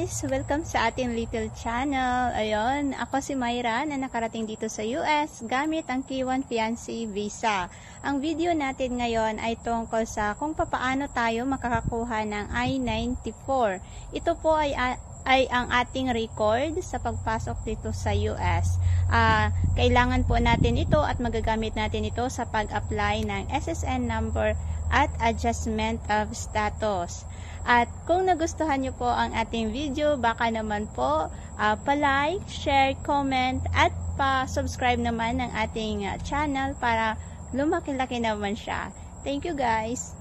guys! Welcome sa ating little channel. Ayun, ako si Myra na nakarating dito sa US gamit ang K1 Fiancé Visa. Ang video natin ngayon ay tungkol sa kung paano tayo makakakuha ng I-94. Ito po ay ang ating record sa pagpasok dito sa US. Kailangan po natin ito at magagamit natin ito sa pag-apply ng SSN number at adjustment of status. At kung nagustuhan nyo po ang ating video, baka naman po pa-like, share, comment, at pa-subscribe naman ng ating channel para lumaki-laki naman siya. Thank you guys!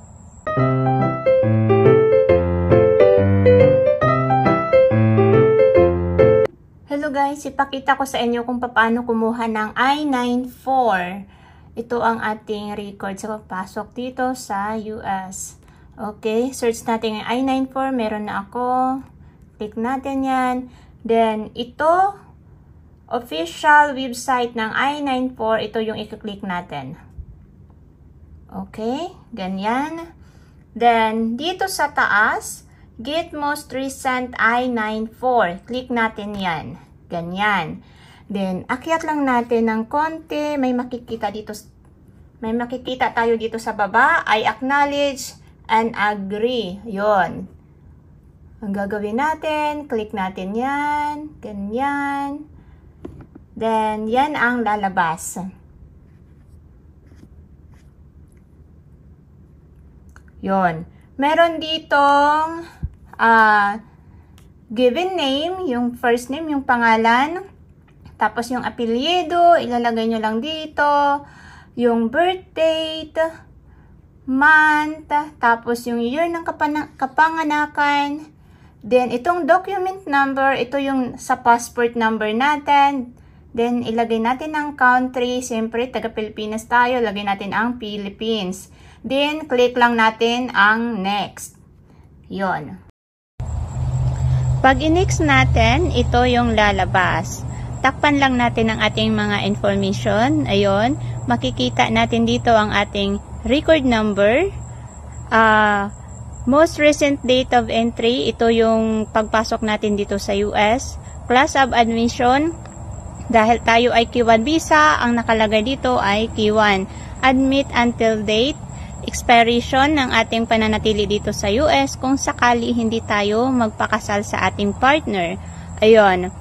Hello guys! Ipakita ko sa inyo kung paano kumuha ng I-94. Ito ang ating record sa pagpasok dito sa US. Okay, search natin yung I-94. Meron na ako. Click natin yan. Then, ito, official website ng I-94. Ito yung i-click natin. Okay, ganyan. Then, dito sa taas, get most recent I-94. Click natin yan. Ganyan. Then, akyat lang natin ng konti. May makikita tayo dito sa baba. I acknowledge and agree. Yon. Ang gagawin natin, click natin yan. Ganyan. Then, yan ang lalabas. Yon. Meron ditong given name, yung first name, yung pangalan. Tapos yung apelyido, ilalagay nyo lang dito. Yung birth date, month, tapos yung year ng kapanganakan. Then, itong document number, ito yung sa passport number natin. Then, ilagay natin ang country. Siyempre, taga-Pilipinas tayo. Lagay natin ang Philippines. Then, click lang natin ang next. Yon. Pag i-next natin, ito yung lalabas. Takpan lang natin ang ating mga information. Ayun. Makikita natin dito ang ating record number, most recent date of entry, ito yung pagpasok natin dito sa US, class of admission, dahil tayo ay K1 visa, ang nakalagay dito ay K1, admit until date, expiration ng ating pananatili dito sa US kung sakali hindi tayo magpakasal sa ating partner. Ayun,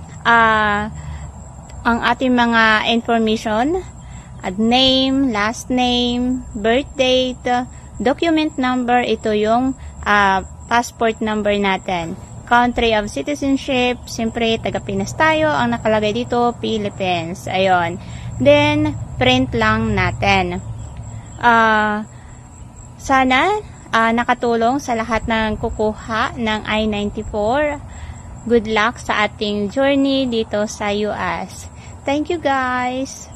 ang ating mga information, name, last name, birth date, document number, ito yung passport number natin. Country of citizenship, siyempre taga-Pinas tayo, ang nakalagay dito, Philippines. Ayun. Then, print lang natin. Sana nakatulong sa lahat ng kukuha ng I-94. Good luck sa ating journey dito sa US. Thank you guys!